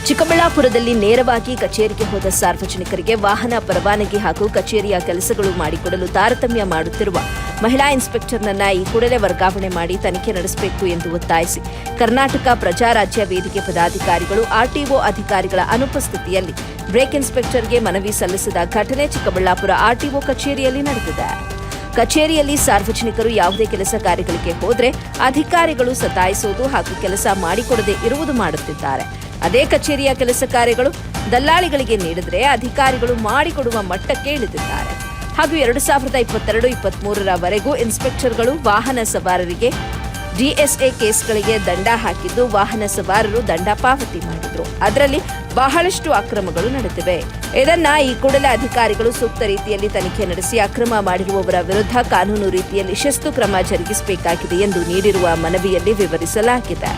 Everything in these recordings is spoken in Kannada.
ಚಿಕ್ಕಬಳ್ಳಾಪುರದಲ್ಲಿ ನೇರವಾಗಿ ಕಚೇರಿಗೆ ಹೋದ ಸಾರ್ವಜನಿಕರಿಗೆ ವಾಹನ ಪರವಾನಗಿ ಹಾಗೂ ಕಚೇರಿಯ ಕೆಲಸಗಳು ಮಾಡಿಕೊಡಲು ತಾರತಮ್ಯ ಮಾಡುತ್ತಿರುವ ಮಹಿಳಾ ಇನ್ಸ್ಪೆಕ್ಟರ್ನನ್ನ ಈ ಕೂಡಲೇ ವರ್ಗಾವಣೆ ಮಾಡಿ ತನಿಖೆ ನಡೆಸಬೇಕು ಎಂದು ಒತ್ತಾಯಿಸಿ ಕರ್ನಾಟಕ ಪ್ರಜಾರಾಜ್ಯ ವೇದಿಕೆ ಪದಾಧಿಕಾರಿಗಳು ಆರ್ಟಿಒ ಅಧಿಕಾರಿಗಳ ಅನುಪಸ್ಥಿತಿಯಲ್ಲಿ ಬ್ರೇಕ್ ಇನ್ಸ್ಪೆಕ್ಟರ್ಗೆ ಮನವಿ ಸಲ್ಲಿಸಿದ ಘಟನೆ ಚಿಕ್ಕಬಳ್ಳಾಪುರ ಆರ್ಟಿಒ ಕಚೇರಿಯಲ್ಲಿ ನಡೆದಿದೆ. ಕಚೇರಿಯಲ್ಲಿ ಸಾರ್ವಜನಿಕರು ಯಾವುದೇ ಕೆಲಸ ಕಾರ್ಯಗಳಿಗೆ ಹೋದರೆ ಅಧಿಕಾರಿಗಳು ಸತಾಯಿಸುವುದು ಹಾಗೂ ಕೆಲಸ ಮಾಡಿಕೊಡದೆ ಇರುವುದು ಮಾಡುತ್ತಿದ್ದಾರೆ. ಅದೇ ಕಚೇರಿಯ ಕೆಲಸ ಕಾರ್ಯಗಳು ದಲ್ಲಾಳಿಗಳಿಗೆ ನೀಡಿದರೆ ಅಧಿಕಾರಿಗಳು ಮಾಡಿಕೊಡುವ ಮಟ್ಟಕ್ಕೆ ಇಳಿದಿದ್ದಾರೆ. ಹಾಗೂ 2022-23ರವರೆಗೂ ಇನ್ಸ್ಪೆಕ್ಟರ್ಗಳು ವಾಹನ ಸವಾರರಿಗೆ ಡಿಎಸ್ಎ ಕೇಸ್ಗಳಿಗೆ ದಂಡ ಹಾಕಿದ್ದು ವಾಹನ ಸವಾರರು ದಂಡ ಪಾವತಿ ಮಾಡಿದ್ರು. ಅದರಲ್ಲಿ ಬಹಳಷ್ಟು ಅಕ್ರಮಗಳು ನಡೆದಿವೆ. ಇದನ್ನ ಈ ಕೂಡಲೇ ಅಧಿಕಾರಿಗಳು ಸೂಕ್ತ ರೀತಿಯಲ್ಲಿ ತನಿಖೆ ನಡೆಸಿ ಅಕ್ರಮ ಮಾಡಿರುವವರ ವಿರುದ್ಧ ಕಾನೂನು ರೀತಿಯಲ್ಲಿ ಶಿಸ್ತು ಕ್ರಮ ಜರುಗಿಸಬೇಕಾಗಿದೆ ಎಂದು ನೀಡಿರುವ ಮನವಿಯಲ್ಲಿ ವಿವರಿಸಲಾಗಿದೆ.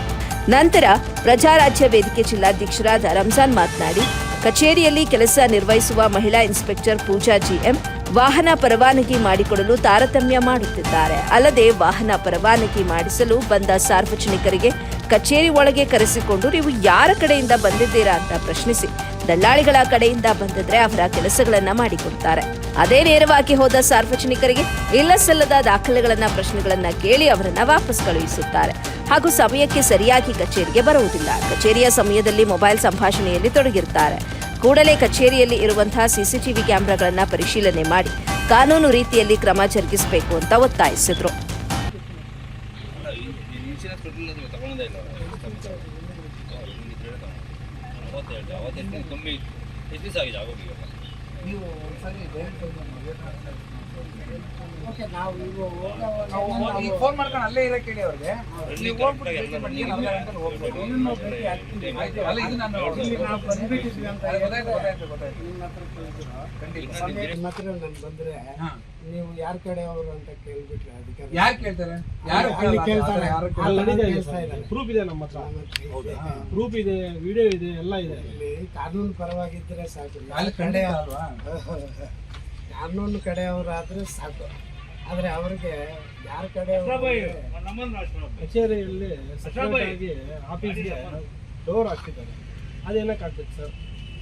ನಂತರ ಪ್ರಜಾರಾಜ್ಯ ವೇದಿಕೆ ಜಿಲ್ಲಾಧ್ಯಕ್ಷರಾದ ರಂಜಾನ್ ಮಾತನಾಡಿ, ಕಚೇರಿಯಲ್ಲಿ ಕೆಲಸ ನಿರ್ವಹಿಸುವ ಮಹಿಳಾ ಇನ್ಸ್ಪೆಕ್ಟರ್ ಪೂಜಾ ಜಿಎಂ ವಾಹನ ಪರವಾನಗಿ ಮಾಡಿಕೊಡಲು ತಾರತಮ್ಯ ಮಾಡುತ್ತಿದ್ದಾರೆ. ಅಲ್ಲದೆ ವಾಹನ ಪರವಾನಗಿ ಮಾಡಿಸಲು ಬಂದ ಸಾರ್ವಜನಿಕರಿಗೆ ಕಚೇರಿ ಒಳಗೆ ಕರೆಸಿಕೊಂಡು ನೀವು ಯಾರ ಕಡೆಯಿಂದ ಬಂದಿದ್ದೀರಾ ಅಂತ ಪ್ರಶ್ನಿಸಿ ದಲ್ಲಾಳಿಗಳ ಕಡೆಯಿಂದ ಬಂದಿದ್ರೆ ಅವರ ಕೆಲಸಗಳನ್ನ ಮಾಡಿಕೊಡ್ತಾರೆ. ಅದೇ ನೇರವಾಗಿ ಹೋದ ಸಾರ್ವಜನಿಕರಿಗೆ ಇಲ್ಲ ಸಲ್ಲದ ದಾಖಲೆಗಳನ್ನ ಪ್ರಶ್ನೆಗಳನ್ನ ಕೇಳಿ ಅವರನ್ನ ವಾಪಸ್ ಕಳುಹಿಸುತ್ತಾರೆ. ಹಾಗೂ ಸಮಯಕ್ಕೆ ಸರಿಯಾಗಿ ಕಚೇರಿಗೆ ಬರುವುದಿಲ್ಲ. ಕಚೇರಿಯ ಸಮಯದಲ್ಲಿ ಮೊಬೈಲ್ ಸಂಭಾಷಣೆಯಲ್ಲಿ ತೊಡಗಿರುತ್ತಾರೆ. ಕೂಡಲೇ ಕಚೇರಿಯಲ್ಲಿ ಇರುವಂತಹ ಸಿಸಿಟಿವಿ ಕ್ಯಾಮೆರಾಗಳನ್ನು ಪರಿಶೀಲನೆ ಮಾಡಿ ಕಾನೂನು ರೀತಿಯಲ್ಲಿ ಕ್ರಮ ಜರುಗಿಸಬೇಕು ಅಂತ ಒತ್ತಾಯಿಸಿದರು. ಫೋನ್ ಮಾಡ್ಕೊಂಡು ಅಲ್ಲೇ ಇರೋ ಕೇಳಿ ಅವ್ರಿಗೆ ಬಂದ್ರೆ ನೀವು ಯಾರ ಕಡೆ ಅವರು ಅಂತ ಕೇಳ್ಬಿಟ್ರೆ ಅದಕ್ಕೆ ಯಾರು ಕೇಳ್ತಾರೆ? ಪ್ರೂಫ್ ಇದೆ, ನಮ್ಮ ಹತ್ರ ಪ್ರೂಫ್ ಇದೆ, ವಿಡಿಯೋ ಇದೆ, ಎಲ್ಲ ಇದೆ. ಇಲ್ಲಿ ಕಾನೂನು ಪರವಾಗಿದ್ರೆ ಸಾಕು, ಕಾನೂನು ಕಡೆಯವರಾದ್ರೆ ಸಾಕು. ಆದ್ರೆ ಅವ್ರಿಗೆ ಯಾರ ಕಡೆ ಕಚೇರಿಯಲ್ಲಿ ಸೆಕ್ಯೂರಿಟಿ ಆಫೀಸ್ಗೆ ಡೋರ್ ಹಾಕ್ತಿದ್ದಾರೆ. ಅದೇನಕ್ಕೆ ಆಗ್ತದೆ ಸರ್?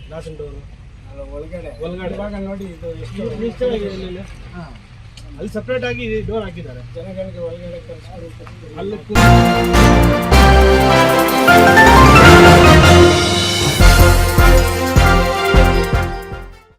ಗ್ಲಾಸಿನ ಡೋರು ಒಳಗಡೆ ಇವಾಗ ನೋಡಿ, ಇದು ಎಷ್ಟು ಅಲ್ಲಿ ಸಪ್ರೇಟ್ ಆಗಿ ಡೋರ್ ಹಾಕಿದ್ದಾರೆ ಜನಗಳಿಗೆ ಒಳಗಡೆ ಕಳಿಸ್ಕೊಂಡು ಅಲ್ಲಿ